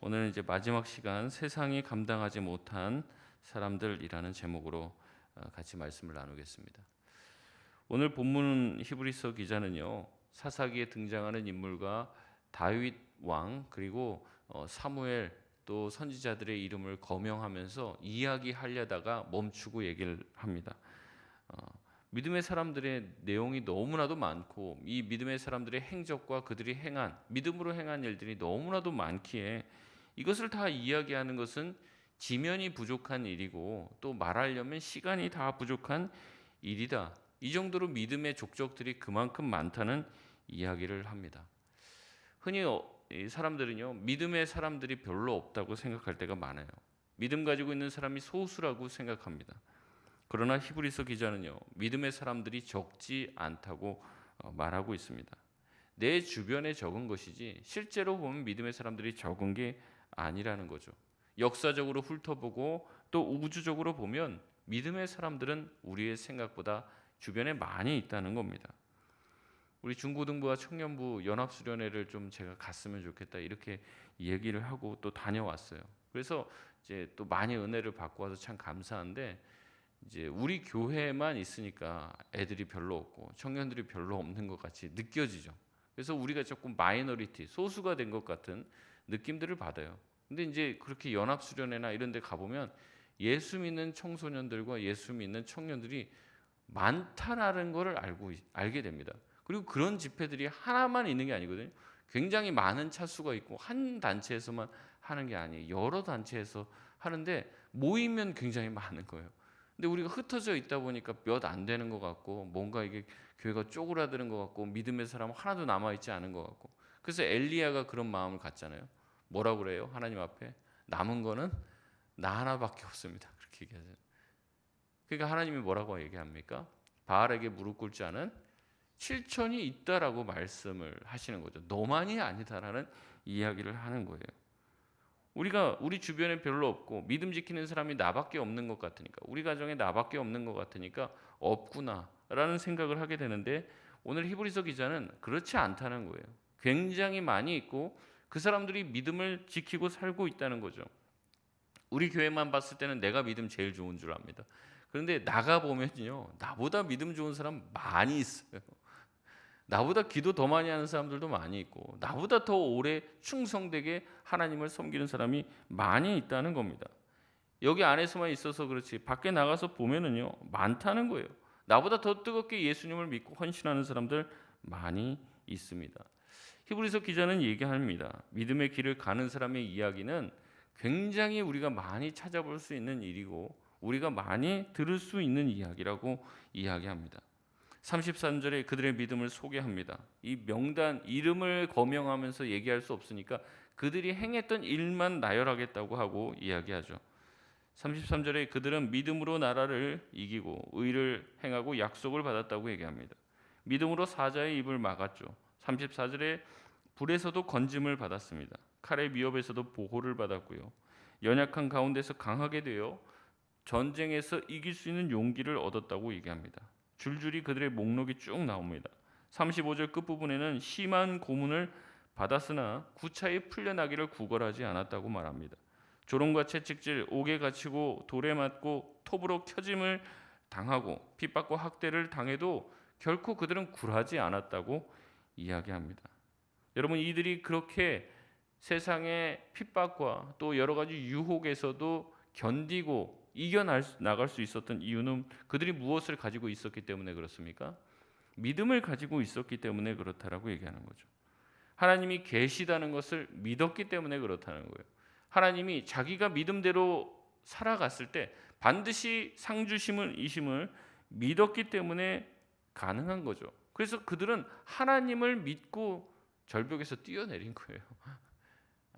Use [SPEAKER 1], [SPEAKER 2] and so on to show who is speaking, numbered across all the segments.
[SPEAKER 1] 오늘은 이제 마지막 시간 세상이 감당하지 못한 사람들이라는 제목으로 같이 말씀을 나누겠습니다. 오늘 본문 히브리서 기자는요, 사사기에 등장하는 인물과 다윗 왕 그리고 사무엘 또 선지자들의 이름을 거명하면서 이야기하려다가 멈추고 얘기를 합니다. 믿음의 사람들의 내용이 너무나도 많고 이 믿음의 사람들의 행적과 그들이 행한 믿음으로 행한 일들이 너무나도 많기에 이것을 다 이야기하는 것은 지면이 부족한 일이고 또 말하려면 시간이 다 부족한 일이다. 이 정도로 믿음의 족적들이 그만큼 많다는 이야기를 합니다. 흔히 이 사람들은요, 믿음의 사람들이 별로 없다고 생각할 때가 많아요. 믿음 가지고 있는 사람이 소수라고 생각합니다. 그러나 히브리서 기자는요, 믿음의 사람들이 적지 않다고 말하고 있습니다. 내 주변에 적은 것이지 실제로 보면 믿음의 사람들이 적은 게 아니라는 거죠. 역사적으로 훑어보고 또 우주적으로 보면 믿음의 사람들은 우리의 생각보다 주변에 많이 있다는 겁니다. 우리 중고등부와 청년부 연합수련회를 좀 제가 갔으면 좋겠다 이렇게 얘기를 하고 또 다녀왔어요. 그래서 이제 또 많이 은혜를 받고 와서 참 감사한데, 이제 우리 교회만 있으니까 애들이 별로 없고 청년들이 별로 없는 것 같이 느껴지죠. 그래서 우리가 조금 마이너리티, 소수가 된 것 같은 느낌들을 받아요. 근데 이제 그렇게 연합수련회나 이런 데 가보면 예수 믿는 청소년들과 예수 믿는 청년들이 많다라는 것을 알게 됩니다. 그리고 그런 집회들이 하나만 있는 게 아니거든요. 굉장히 많은 차수가 있고 한 단체에서만 하는 게 아니에요. 여러 단체에서 하는데 모이면 굉장히 많은 거예요. 근데 우리가 흩어져 있다 보니까 몇 안 되는 것 같고 뭔가 이게 교회가 쪼그라드는 것 같고 믿음의 사람 하나도 남아있지 않은 것 같고, 그래서 엘리야가 그런 마음을 갖잖아요. 뭐라고 그래요? 하나님 앞에 남은 거는 나 하나밖에 없습니다. 그렇게 얘기하죠. 그러니까 하나님이 뭐라고 얘기합니까? 바알에게 무릎 꿇지 않은 7천이 있다라고 말씀을 하시는 거죠. 너만이 아니다라는 이야기를 하는 거예요. 우리가 우리 주변에 별로 없고 믿음 지키는 사람이 나밖에 없는 것 같으니까, 우리 가정에 나밖에 없는 것 같으니까 없구나라는 생각을 하게 되는데, 오늘 히브리서 기자는 그렇지 않다는 거예요. 굉장히 많이 있고 그 사람들이 믿음을 지키고 살고 있다는 거죠. 우리 교회만 봤을 때는 내가 믿음 제일 좋은 줄 압니다. 그런데 나가 보면요, 나보다 믿음 좋은 사람 많이 있어요. 나보다 기도 더 많이 하는 사람들도 많이 있고 나보다 더 오래 충성되게 하나님을 섬기는 사람이 많이 있다는 겁니다. 여기 안에서만 있어서 그렇지 밖에 나가서 보면은요, 많다는 거예요. 나보다 더 뜨겁게 예수님을 믿고 헌신하는 사람들 많이 있습니다. 히브리서 기자는 얘기합니다. 믿음의 길을 가는 사람의 이야기는 굉장히 우리가 많이 찾아볼 수 있는 일이고 우리가 많이 들을 수 있는 이야기라고 이야기합니다. 33절에 그들의 믿음을 소개합니다. 이 명단 이름을 거명하면서 얘기할 수 없으니까 그들이 행했던 일만 나열하겠다고 하고 이야기하죠. 33절에 그들은 믿음으로 나라를 이기고 의를 행하고 약속을 받았다고 얘기합니다. 믿음으로 사자의 입을 막았죠. 34절에 불에서도 건짐을 받았습니다. 칼의 위협에서도 보호를 받았고요. 연약한 가운데서 강하게 되어 전쟁에서 이길 수 있는 용기를 얻었다고 얘기합니다. 줄줄이 그들의 목록이 쭉 나옵니다. 35절 끝부분에는 심한 고문을 받았으나 구차히 풀려나기를 구걸하지 않았다고 말합니다. 조롱과 채찍질, 옥에 갇히고 돌에 맞고 톱으로 켜짐을 당하고 핍박과 학대를 당해도 결코 그들은 굴하지 않았다고 이야기합니다. 여러분, 이들이 그렇게 세상의 핍박과 또 여러 가지 유혹에서도 견디고 이겨나갈 수 있었던 이유는 그들이 무엇을 가지고 있었기 때문에 그렇습니까? 믿음을 가지고 있었기 때문에 그렇다라고 얘기하는 거죠. 하나님이 계시다는 것을 믿었기 때문에 그렇다는 거예요. 하나님이 자기가 믿음대로 살아갔을 때 반드시 상주심을 이심을 믿었기 때문에 가능한 거죠. 그래서 그들은 하나님을 믿고 절벽에서 뛰어내린 거예요.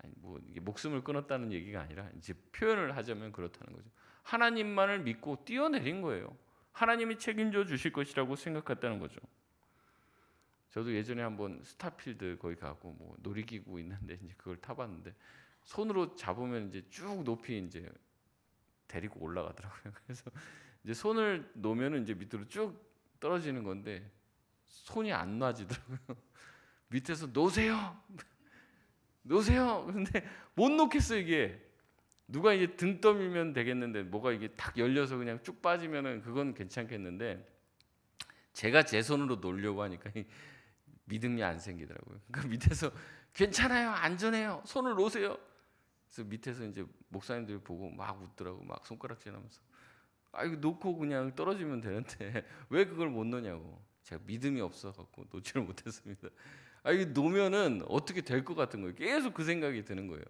[SPEAKER 1] 아니, 뭐 이게 목숨을 끊었다는 얘기가 아니라 이제 표현을 하자면 그렇다는 거죠. 하나님만을 믿고 뛰어내린 거예요. 하나님이 책임져 주실 것이라고 생각했다는 거죠. 저도 예전에 한번 스타필드 거기 가고 뭐 놀이기구 있는데 이제 그걸 타봤는데 손으로 잡으면 이제 쭉 높이 이제 데리고 올라가더라고요. 그래서 이제 손을 놓으면은 이제 밑으로 쭉 떨어지는 건데 손이 안 놔지더라고요. 밑에서 놓으세요. 놓으세요. 그런데 못 놓겠어 이게. 누가 이제 등 떠밀면 되겠는데 뭐가 이게 탁 열려서 그냥 쭉 빠지면은 그건 괜찮겠는데 제가 제 손으로 놓으려고 하니까 믿음이 안 생기더라고요. 그러니까 밑에서 괜찮아요, 안전해요, 손을 놓으세요. 그래서 밑에서 이제 목사님들이 보고 막 웃더라고, 막 손가락질하면서. 아 이거 놓고 그냥 떨어지면 되는데 왜 그걸 못 놓냐고. 제가 믿음이 없어갖고 놓지를 못했습니다. 아 이거 놓으면은 어떻게 될 것 같은 거예요. 계속 그 생각이 드는 거예요.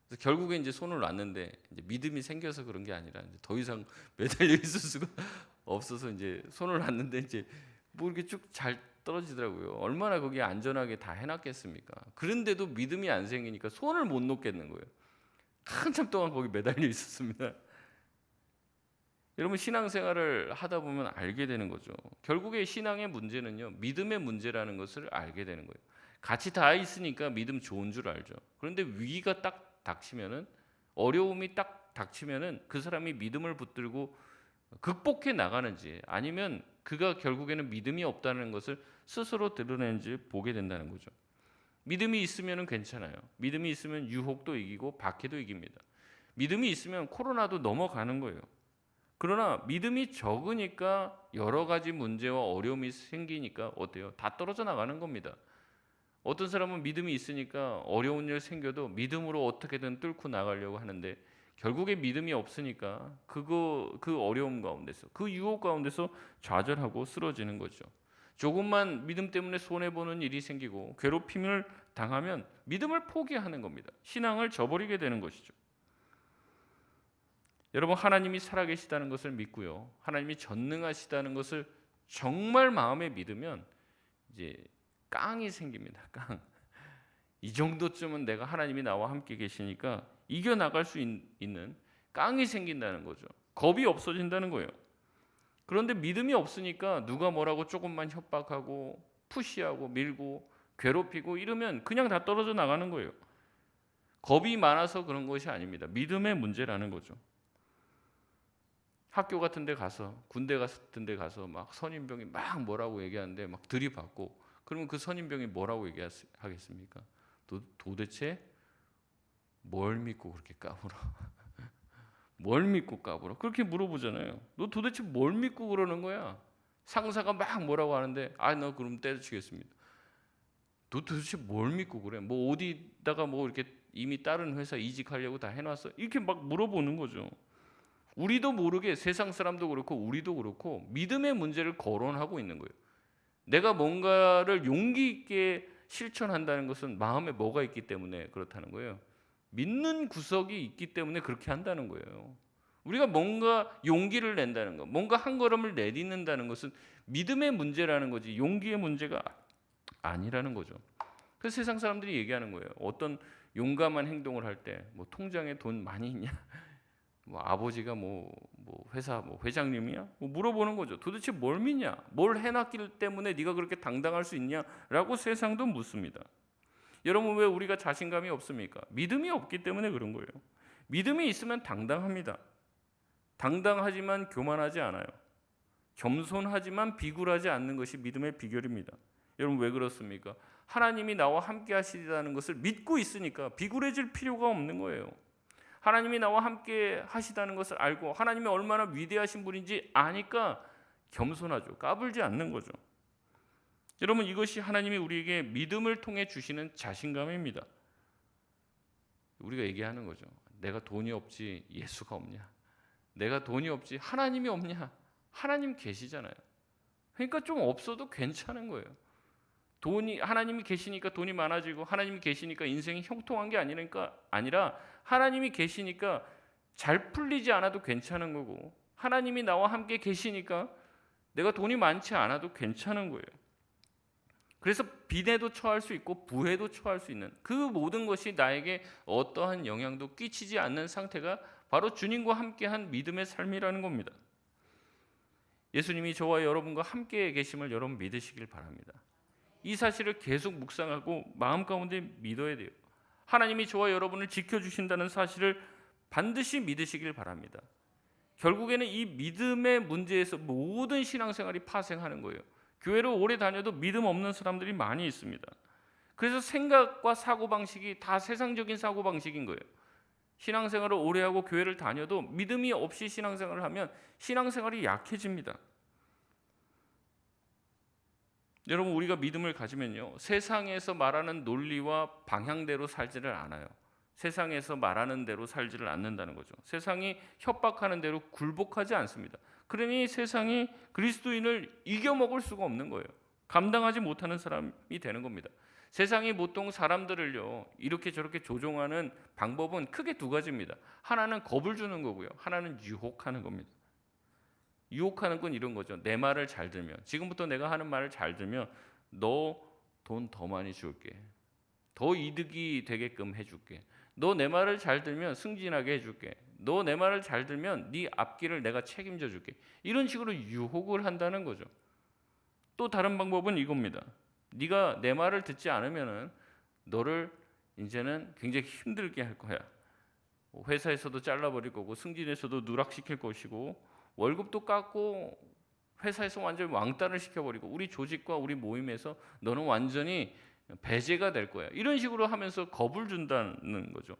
[SPEAKER 1] 그래서 결국에 이제 손을 놨는데 이제 믿음이 생겨서 그런 게 아니라 이제 더 이상 매달려 있을 수가 없어서 이제 손을 놨는데 이제 뭐 이렇게 쭉 잘 떨어지더라고요. 얼마나 거기 안전하게 다 해놨겠습니까? 그런데도 믿음이 안 생기니까 손을 못 놓겠는 거예요. 한참 동안 거기 매달려 있었습니다. 여러분 신앙생활을 하다 보면 알게 되는 거죠. 결국에 신앙의 문제는요, 믿음의 문제라는 것을 알게 되는 거예요. 같이 다 있으니까 믿음 좋은 줄 알죠. 그런데 위기가 딱 닥치면은, 어려움이 딱 닥치면은 그 사람이 믿음을 붙들고 극복해 나가는지 아니면 그가 결국에는 믿음이 없다는 것을 스스로 드러내는지 보게 된다는 거죠. 믿음이 있으면 괜찮아요. 믿음이 있으면 유혹도 이기고 박해도 이깁니다. 믿음이 있으면 코로나도 넘어가는 거예요. 그러나 믿음이 적으니까 여러 가지 문제와 어려움이 생기니까 어때요? 다 떨어져 나가는 겁니다. 어떤 사람은 믿음이 있으니까 어려운 일 생겨도 믿음으로 어떻게든 뚫고 나가려고 하는데 결국에 믿음이 없으니까 그 어려움 가운데서, 그 유혹 가운데서 좌절하고 쓰러지는 거죠. 조금만 믿음 때문에 손해보는 일이 생기고 괴롭힘을 당하면 믿음을 포기하는 겁니다. 신앙을 저버리게 되는 것이죠. 여러분 하나님이 살아계시다는 것을 믿고요, 하나님이 전능하시다는 것을 정말 마음에 믿으면 이제 깡이 생깁니다. 깡. 이 정도쯤은 내가 하나님이 나와 함께 계시니까 이겨나갈 수 있는 깡이 생긴다는 거죠. 겁이 없어진다는 거예요. 그런데 믿음이 없으니까 누가 뭐라고 조금만 협박하고 푸시하고 밀고 괴롭히고 이러면 그냥 다 떨어져 나가는 거예요. 겁이 많아서 그런 것이 아닙니다. 믿음의 문제라는 거죠. 학교 같은 데 가서, 군대 같은 데 가서 막 선임병이 막 뭐라고 얘기하는데 막 들이받고, 그러면 그 선임병이 뭐라고 얘기하겠습니까? 도대체 뭘 믿고 그렇게 까불어? 뭘 믿고 까불어? 그렇게 물어보잖아요. 너 도대체 뭘 믿고 그러는 거야? 상사가 막 뭐라고 하는데 너 그럼 때려치겠습니다. 너 도대체 뭘 믿고 그래? 뭐 어디다가 뭐 이렇게 이미 다른 회사 이직하려고 다 해놨어? 이렇게 막 물어보는 거죠. 우리도 모르게 세상 사람도 그렇고 우리도 그렇고 믿음의 문제를 거론하고 있는 거예요. 내가 뭔가를 용기 있게 실천한다는 것은 마음에 뭐가 있기 때문에 그렇다는 거예요. 믿는 구석이 있기 때문에 그렇게 한다는 거예요. 우리가 뭔가 용기를 낸다는 것, 뭔가 한 걸음을 내딛는다는 것은 믿음의 문제라는 거지 용기의 문제가 아니라는 거죠. 그래서 세상 사람들이 얘기하는 거예요. 어떤 용감한 행동을 할 때 뭐 통장에 돈 많이 있냐? 뭐 아버지가 뭐 회사 회장님이야? 뭐 물어보는 거죠. 도대체 뭘 믿냐? 뭘 해놨기 때문에 네가 그렇게 당당할 수 있냐라고 세상도 묻습니다. 여러분 왜 우리가 자신감이 없습니까? 믿음이 없기 때문에 그런 거예요. 믿음이 있으면 당당합니다. 당당하지만 교만하지 않아요. 겸손하지만 비굴하지 않는 것이 믿음의 비결입니다. 여러분 왜 그렇습니까? 하나님이 나와 함께 하시다는 것을 믿고 있으니까 비굴해질 필요가 없는 거예요. 하나님이 나와 함께 하시다는 것을 알고 하나님이 얼마나 위대하신 분인지 아니까 겸손하죠. 까불지 않는 거죠. 여러분 이것이 하나님이 우리에게 믿음을 통해 주시는 자신감입니다. 우리가 얘기하는 거죠. 내가 돈이 없지 예수가 없냐? 내가 돈이 없지 하나님이 없냐? 하나님 계시잖아요. 그러니까 좀 없어도 괜찮은 거예요. 하나님이 계시니까 돈이 많아지고 하나님이 계시니까 인생이 형통한 게 아니라 하나님이 계시니까 잘 풀리지 않아도 괜찮은 거고 하나님이 나와 함께 계시니까 내가 돈이 많지 않아도 괜찮은 거예요. 그래서 빈에도 처할 수 있고 부에도 처할 수 있는 그 모든 것이 나에게 어떠한 영향도 끼치지 않는 상태가 바로 주님과 함께한 믿음의 삶이라는 겁니다. 예수님이 저와 여러분과 함께 계심을 여러분 믿으시길 바랍니다. 이 사실을 계속 묵상하고 마음 가운데 믿어야 돼요. 하나님이 저와 여러분을 지켜주신다는 사실을 반드시 믿으시길 바랍니다. 결국에는 이 믿음의 문제에서 모든 신앙생활이 파생하는 거예요. 교회를 오래 다녀도 믿음 없는 사람들이 많이 있습니다. 그래서 생각과 사고방식이 다 세상적인 사고방식인 거예요. 신앙생활을 오래 하고 교회를 다녀도 믿음이 없이 신앙생활을 하면 신앙생활이 약해집니다. 여러분, 우리가 믿음을 가지면요, 세상에서 말하는 논리와 방향대로 살지를 않아요. 세상에서 말하는 대로 살지를 않는다는 거죠. 세상이 협박하는 대로 굴복하지 않습니다. 그러니 세상이 그리스도인을 이겨먹을 수가 없는 거예요. 감당하지 못하는 사람이 되는 겁니다. 세상이 보통 사람들을요, 이렇게 저렇게 조종하는 방법은 크게 두 가지입니다. 하나는 겁을 주는 거고요, 하나는 유혹하는 겁니다. 유혹하는 건 이런 거죠. 내 말을 잘 들면, 지금부터 내가 하는 말을 잘 들면 너 돈 더 많이 줄게, 더 이득이 되게끔 해줄게, 너 내 말을 잘 들면 승진하게 해줄게, 너 내 말을 잘 들면 네 앞길을 내가 책임져 줄게. 이런 식으로 유혹을 한다는 거죠. 또 다른 방법은 이겁니다. 네가 내 말을 듣지 않으면은 너를 이제는 굉장히 힘들게 할 거야. 회사에서도 잘라버릴 거고, 승진에서도 누락시킬 것이고, 월급도 깎고, 회사에서 완전히 왕따를 시켜버리고, 우리 조직과 우리 모임에서 너는 완전히 배제가 될 거야. 이런 식으로 하면서 겁을 준다는 거죠.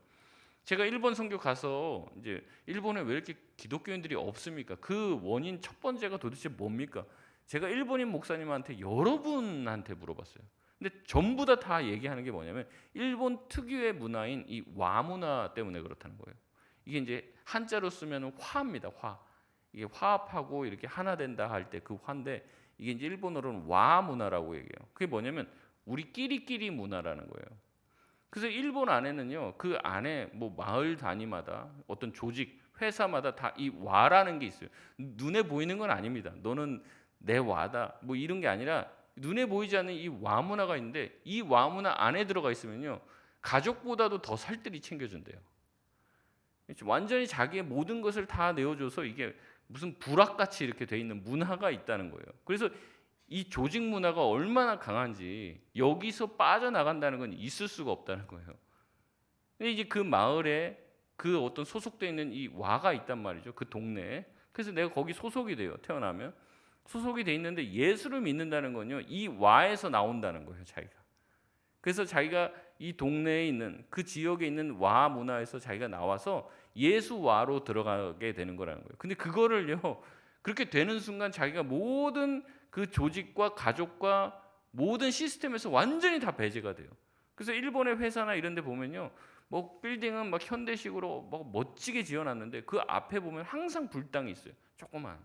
[SPEAKER 1] 제가 일본 선교 가서 이제 일본에 왜 이렇게 기독교인들이 없습니까? 그 원인 첫 번째가 도대체 뭡니까? 제가 일본인 목사님한테 여러 분한테 물어봤어요. 근데 전부 다 얘기하는 게 뭐냐면 일본 특유의 문화인 이 와 문화 때문에 그렇다는 거예요. 이게 이제 한자로 쓰면 화입니다. 화. 이게 화합하고 이렇게 하나 된다 할 때 그 화인데, 이게 이제 일본어로는 와 문화라고 얘기해요. 그게 뭐냐면 우리끼리끼리 문화라는 거예요. 그래서 일본 안에는요, 그 안에 뭐 마을 단위마다 어떤 조직, 회사마다 다 이 와라는 게 있어요. 눈에 보이는 건 아닙니다. 너는 내 와다 뭐 이런 게 아니라 눈에 보이지 않는 이 와 문화가 있는데, 이 와 문화 안에 들어가 있으면요, 가족보다도 더 살뜰히 챙겨준대요. 완전히 자기의 모든 것을 다 내어줘서 이게 무슨 부락같이 이렇게 돼 있는 문화가 있다는 거예요. 그래서 이 조직 문화가 얼마나 강한지 여기서 빠져나간다는 건 있을 수가 없다는 거예요. 근데 이제 그 마을에 그 어떤 소속돼 있는 이 와가 있단 말이죠. 그 동네에. 그래서 내가 거기 소속이 돼요. 태어나면 소속이 돼 있는데, 예수를 믿는다는 건요, 이 와에서 나온다는 거예요, 자기가. 그래서 자기가 이 동네에 있는 그 지역에 있는 와 문화에서 자기가 나와서 예수와로 들어가게 되는 거라는 거예요. 근데 그거를요, 그렇게 되는 순간 자기가 모든 그 조직과 가족과 모든 시스템에서 완전히 다 배제가 돼요. 그래서 일본의 회사나 이런 데 보면요, 뭐 빌딩은 막 현대식으로 막 멋지게 지어놨는데 그 앞에 보면 항상 불당이 있어요. 조그만.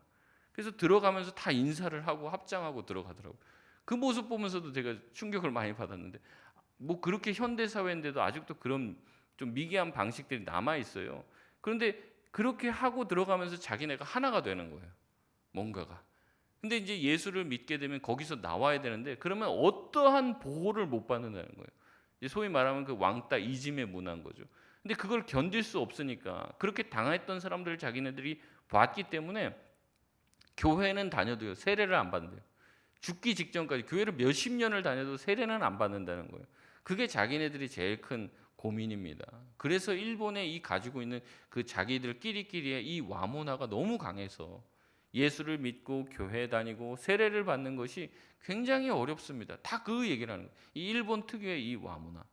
[SPEAKER 1] 그래서 들어가면서 다 인사를 하고 합장하고 들어가더라고요. 그 모습 보면서도 제가 충격을 많이 받았는데, 뭐 그렇게 현대 사회인데도 아직도 그런 좀 미개한 방식들이 남아 있어요. 그런데 그렇게 하고 들어가면서 자기네가 하나가 되는 거예요, 뭔가가. 근데 이제 예수를 믿게 되면 거기서 나와야 되는데, 그러면 어떠한 보호를 못 받는다는 거예요. 이제 소위 말하면 그 왕따 이즘의 문화인 거죠. 근데 그걸 견딜 수 없으니까, 그렇게 당했던 사람들을 자기네들이 봤기 때문에 교회는 다녀도요, 세례를 안 받는대요. 죽기 직전까지 교회를 몇십 년을 다녀도 세례는 안 받는다는 거예요. 그게 자기네들이 제일 큰 고민입니다. 그래서 일본에 이 가지고 있는 그 자기들끼리의 이 와문화가 너무 강해서 예수를 믿고 교회 다니고 세례를 받는 것이 굉장히 어렵습니다. 다 그 얘기를 하는 거예요. 이 일본 특유의 이 와문화.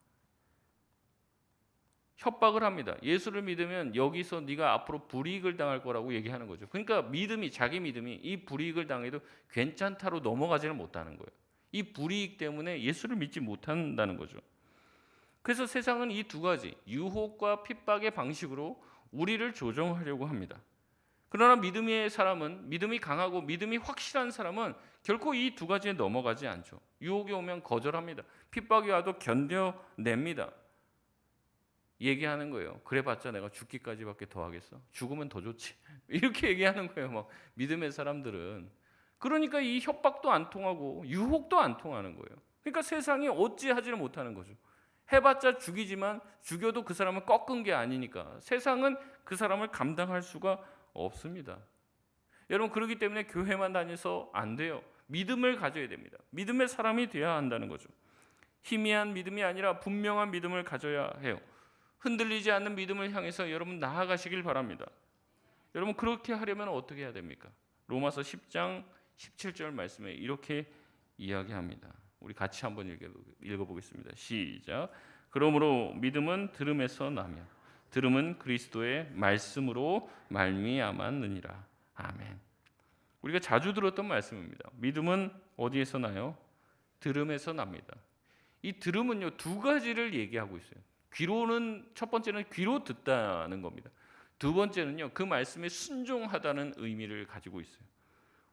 [SPEAKER 1] 협박을 합니다. 예수를 믿으면 여기서 네가 앞으로 불이익을 당할 거라고 얘기하는 거죠. 그러니까 믿음이, 자기 믿음이 이 불이익을 당해도 괜찮다로 넘어가지는 못하는 거예요. 이 불이익 때문에 예수를 믿지 못한다는 거죠. 그래서 세상은 이 두 가지, 유혹과 핍박의 방식으로 우리를 조종하려고 합니다. 그러나 믿음의 사람은, 믿음이 강하고 믿음이 확실한 사람은 결코 이 두 가지에 넘어가지 않죠. 유혹이 오면 거절합니다. 핍박이 와도 견뎌냅니다. 얘기하는 거예요. 그래봤자 내가 죽기까지밖에 더 하겠어? 죽으면 더 좋지. 이렇게 얘기하는 거예요. 막 믿음의 사람들은. 그러니까 이 협박도 안 통하고 유혹도 안 통하는 거예요. 그러니까 세상이 어찌하지를 못하는 거죠. 해봤자 죽이지만 죽여도 그 사람을 꺾은 게 아니니까 세상은 그 사람을 감당할 수가 없습니다. 여러분, 그렇기 때문에 교회만 다녀서 안 돼요. 믿음을 가져야 됩니다. 믿음의 사람이 되어야 한다는 거죠. 희미한 믿음이 아니라 분명한 믿음을 가져야 해요. 흔들리지 않는 믿음을 향해서 여러분 나아가시길 바랍니다. 여러분, 그렇게 하려면 어떻게 해야 됩니까? 로마서 10장 17절 말씀에 이렇게 이야기합니다. 우리 같이 한번 읽어보겠습니다. 시작. 그러므로 믿음은 들음에서 나며 들음은 그리스도의 말씀으로 말미암았느니라. 아멘. 우리가 자주 들었던 말씀입니다. 믿음은 어디에서 나요? 들음에서 납니다. 이 들음은요, 두 가지를 얘기하고 있어요. 귀로는, 첫 번째는 귀로 듣다는 겁니다. 두 번째는요, 그 말씀에 순종하다는 의미를 가지고 있어요.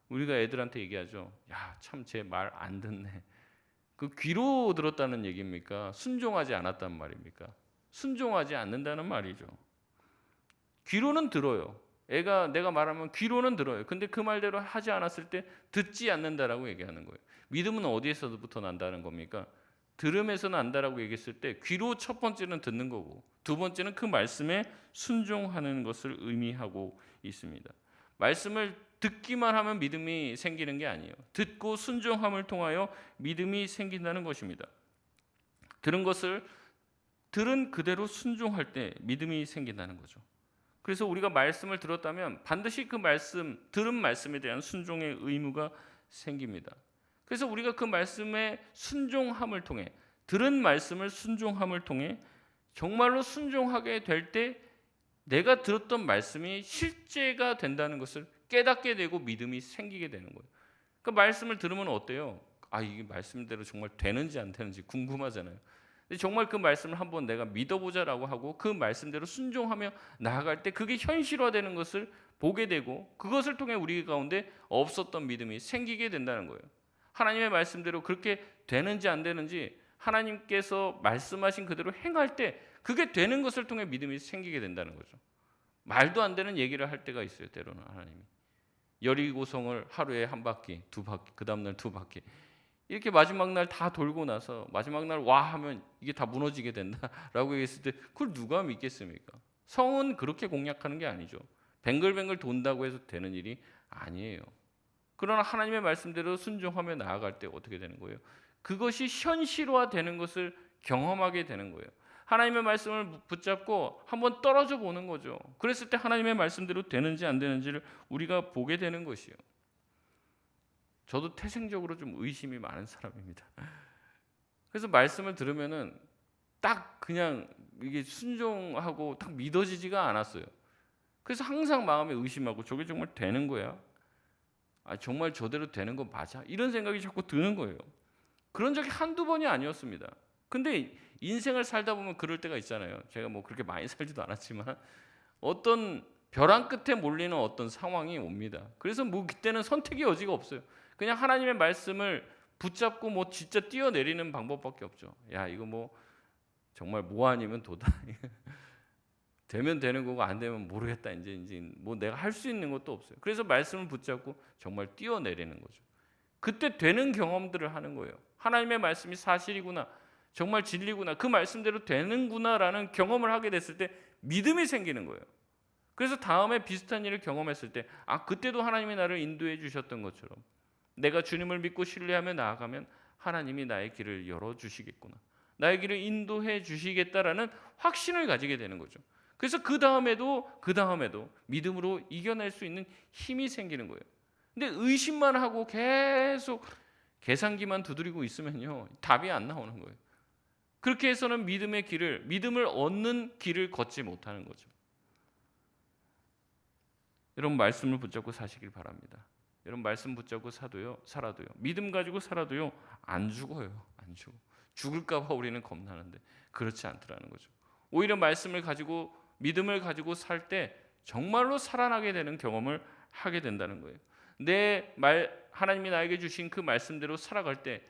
[SPEAKER 1] 우리가 애들한테 얘기하죠. 야, 참 제 말 안 듣네. 그 귀로 들었다는 얘기입니까? 순종하지 않았단 말입니까? 순종하지 않는다는 말이죠. 귀로는 들어요. 애가 내가 말하면 귀로는 들어요. 근데 그 말대로 하지 않았을 때 듣지 않는다라고 얘기하는 거예요. 믿음은 어디에서부터 난다는 겁니까? 들음에서 난다라고 얘기했을 때 귀로 첫 번째는 듣는 거고 두 번째는 그 말씀에 순종하는 것을 의미하고 있습니다. 말씀을 듣기만 하면 믿음이 생기는 게 아니에요. 듣고 순종함을 통하여 믿음이 생긴다는 것입니다. 들은 것을 들은 그대로 순종할 때 믿음이 생긴다는 거죠. 그래서 우리가 말씀을 들었다면 반드시 그 말씀, 들은 말씀에 대한 순종의 의무가 생깁니다. 그래서 우리가 그 말씀에 순종함을 통해, 들은 말씀을 순종함을 통해 정말로 순종하게 될 때 내가 들었던 말씀이 실제가 된다는 것을 깨닫게 되고 믿음이 생기게 되는 거예요. 그 말씀을 들으면 어때요? 아, 이게 말씀대로 정말 되는지 안 되는지 궁금하잖아요. 근데 정말 그 말씀을 한번 내가 믿어보자라고 하고 그 말씀대로 순종하며 나아갈 때 그게 현실화되는 것을 보게 되고 그것을 통해 우리 가운데 없었던 믿음이 생기게 된다는 거예요. 하나님의 말씀대로 그렇게 되는지 안 되는지 하나님께서 말씀하신 그대로 행할 때 그게 되는 것을 통해 믿음이 생기게 된다는 거죠. 말도 안 되는 얘기를 할 때가 있어요. 때로는 하나님이 여리고성을 하루에 한 바퀴, 두 바퀴, 그 다음날 두 바퀴 이렇게 마지막 날 다 돌고 나서 마지막 날 와 하면 이게 다 무너지게 된다라고 얘기했을 때 그걸 누가 믿겠습니까? 성은 그렇게 공략하는 게 아니죠. 뱅글뱅글 돈다고 해서 되는 일이 아니에요. 그러나 하나님의 말씀대로 순종하며 나아갈 때 어떻게 되는 거예요? 그것이 현실화되는 것을 경험하게 되는 거예요. 하나님의 말씀을 붙잡고 한번 떨어져 보는 거죠. 그랬을 때 하나님의 말씀대로 되는지 안 되는지를 우리가 보게 되는 것이요. 저도 태생적으로 좀 의심이 많은 사람입니다. 그래서 말씀을 들으면은 딱 그냥 이게 순종하고 딱 믿어지지가 않았어요. 그래서 항상 마음에 의심하고 저게 정말 되는 거야? 아, 정말 저대로 되는 거 맞아? 이런 생각이 자꾸 드는 거예요. 그런 적이 한두 번이 아니었습니다. 근데 인생을 살다 보면 그럴 때가 있잖아요. 제가 뭐 그렇게 많이 살지도 않았지만 어떤 벼랑 끝에 몰리는 어떤 상황이 옵니다. 그래서 뭐 그때는 선택의 여지가 없어요. 그냥 하나님의 말씀을 붙잡고 뭐 진짜 뛰어내리는 방법밖에 없죠. 야, 이거 뭐 정말 뭐 아니면 도다. 되면 되는 거고 안 되면 모르겠다. 이제 뭐 내가 할 수 있는 것도 없어요. 그래서 말씀을 붙잡고 정말 뛰어내리는 거죠. 그때 되는 경험들을 하는 거예요. 하나님의 말씀이 사실이구나. 정말 진리구나. 그 말씀대로 되는구나라는 경험을 하게 됐을 때 믿음이 생기는 거예요. 그래서 다음에 비슷한 일을 경험했을 때 아, 그때도 하나님이 나를 인도해 주셨던 것처럼 내가 주님을 믿고 신뢰하며 나아가면 하나님이 나의 길을 열어주시겠구나. 나의 길을 인도해 주시겠다라는 확신을 가지게 되는 거죠. 그래서 그 다음에도 믿음으로 이겨낼 수 있는 힘이 생기는 거예요. 근데 의심만 하고 계속 계산기만 두드리고 있으면요, 답이 안 나오는 거예요. 그렇게 해서는 믿음을 얻는 길을 걷지 못하는 거죠. 여러분 말씀을 붙잡고 사시길 바랍니다. 여러분 말씀 붙잡고 살아도요. 믿음 가지고 살아도요. 안 죽어요. 안 죽어. 죽을까 봐 우리는 겁나는데 그렇지 않더라는 거죠. 오히려 말씀을 가지고 믿음을 가지고 살 때 정말로 살아나게 되는 경험을 하게 된다는 거예요. 하나님이 나에게 주신 그 말씀대로 살아갈 때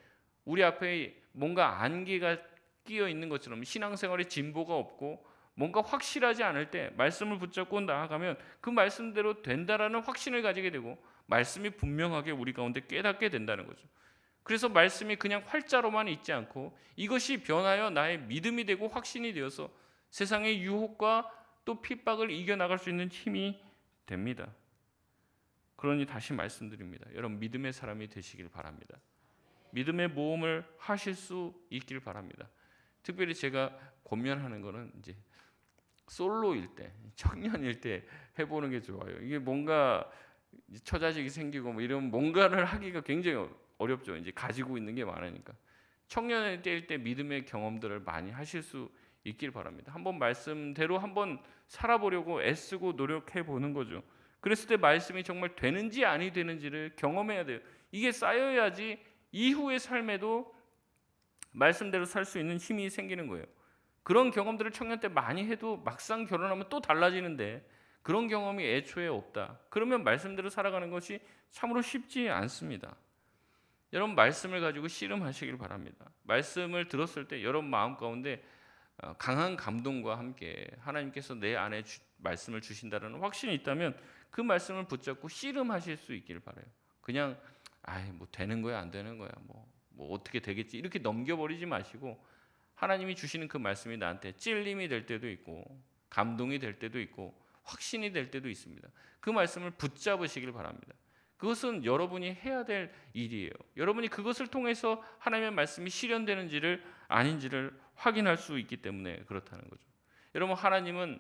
[SPEAKER 1] 우리 앞에 뭔가 안개가 끼어 있는 것처럼 신앙생활에 진보가 없고 뭔가 확실하지 않을 때 말씀을 붙잡고 나아가면 그 말씀대로 된다라는 확신을 가지게 되고 말씀이 분명하게 우리 가운데 깨닫게 된다는 거죠. 그래서 말씀이 그냥 활자로만 있지 않고 이것이 변하여 나의 믿음이 되고 확신이 되어서 세상의 유혹과 또 핍박을 이겨나갈 수 있는 힘이 됩니다. 그러니 다시 말씀드립니다. 여러분 믿음의 사람이 되시길 바랍니다. 믿음의 모험을 하실 수 있길 바랍니다. 특별히 제가 권면하는 거는 이제 솔로일 때, 청년일 때 해보는 게 좋아요. 이게 뭔가 처자식이 생기고 뭐 이런 뭔가를 하기가 굉장히 어렵죠. 이제 가지고 있는 게 많으니까. 청년의 때일 때 믿음의 경험들을 많이 하실 수 있길 바랍니다. 한번 말씀대로 한번 살아보려고 애쓰고 노력해 보는 거죠. 그랬을 때 말씀이 정말 되는지 아니 되는지를 경험해야 돼요. 이게 쌓여야지 이후의 삶에도 말씀대로 살 수 있는 힘이 생기는 거예요. 그런 경험들을 청년 때 많이 해도 막상 결혼하면 또 달라지는데 그런 경험이 애초에 없다. 그러면 말씀대로 살아가는 것이 참으로 쉽지 않습니다. 여러분 말씀을 가지고 씨름하시길 바랍니다. 말씀을 들었을 때 여러분 마음 가운데 강한 감동과 함께 하나님께서 내 안에 말씀을 주신다는 확신이 있다면 그 말씀을 붙잡고 씨름하실 수 있기를 바라요. 그냥 뭐 되는 거야 안 되는 거야 뭐 어떻게 되겠지 이렇게 넘겨버리지 마시고 하나님이 주시는 그 말씀이 나한테 찔림이 될 때도 있고 감동이 될 때도 있고 확신이 될 때도 있습니다. 그 말씀을 붙잡으시길 바랍니다. 그것은 여러분이 해야 될 일이에요. 여러분이 그것을 통해서 하나님의 말씀이 실현되는지를 아닌지를 확인할 수 있기 때문에 그렇다는 거죠. 여러분 하나님은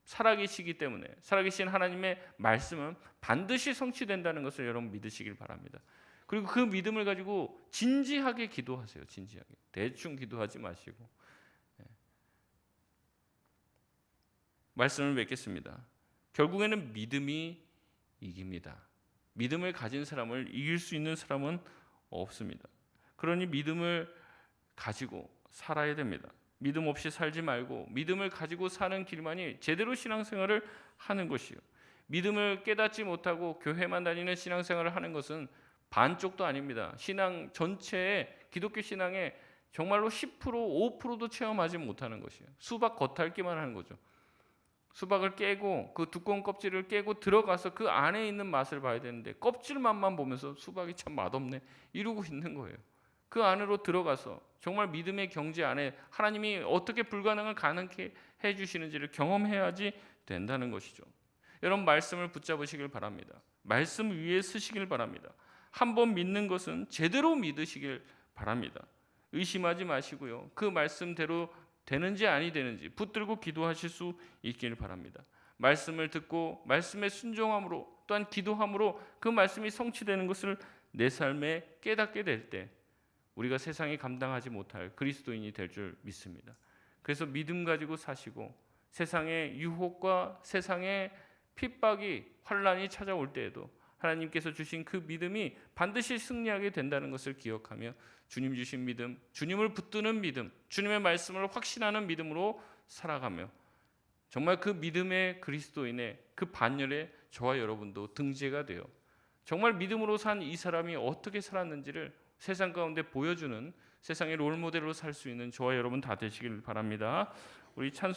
[SPEAKER 1] 살아계시기 때문에 살아계신 하나님의 말씀은 반드시 성취된다는 것을 여러분 믿으시길 바랍니다. 그리고 그 믿음을 가지고 진지하게 기도하세요. 진지하게. 대충 기도하지 마시고. 말씀을 맺겠습니다. 결국에는 믿음이 이깁니다. 믿음을 가진 사람을 이길 수 있는 사람은 없습니다. 그러니 믿음을 가지고 살아야 됩니다. 믿음 없이 살지 말고 믿음을 가지고 사는 길만이 제대로 신앙생활을 하는 것이요. 믿음을 깨닫지 못하고 교회만 다니는 신앙생활을 하는 것은 반쪽도 아닙니다. 신앙 전체의 기독교 신앙의 정말로 10%, 5%도 체험하지 못하는 것이에요. 수박 겉핥기만 하는 거죠. 수박을 깨고 그 두꺼운 껍질을 깨고 들어가서 그 안에 있는 맛을 봐야 되는데 껍질만만 보면서 수박이 참 맛없네 이러고 있는 거예요. 그 안으로 들어가서 정말 믿음의 경지 안에 하나님이 어떻게 불가능을 가능케 해주시는지를 경험해야지 된다는 것이죠. 여러분 말씀을 붙잡으시길 바랍니다. 말씀 위에 서시길 바랍니다. 한번 믿는 것은 제대로 믿으시길 바랍니다. 의심하지 마시고요. 그 말씀대로 되는지 아니 되는지 붙들고 기도하실 수 있기를 바랍니다. 말씀을 듣고 말씀에 순종함으로 또한 기도함으로 그 말씀이 성취되는 것을 내 삶에 깨닫게 될 때 우리가 세상이 감당하지 못할 그리스도인이 될 줄 믿습니다. 그래서 믿음 가지고 사시고 세상의 유혹과 세상의 핍박이 환난이 찾아올 때에도 하나님께서 주신 그 믿음이 반드시 승리하게 된다는 것을 기억하며 주님 주신 믿음, 주님을 붙드는 믿음, 주님의 말씀을 확신하는 믿음으로 살아가며 정말 그 믿음의 그리스도인의 그 반열에 저와 여러분도 등재가 되어 정말 믿음으로 산 이 사람이 어떻게 살았는지를 세상 가운데 보여주는 세상의 롤모델로 살 수 있는 저와 여러분 다 되시길 바랍니다. 우리 찬송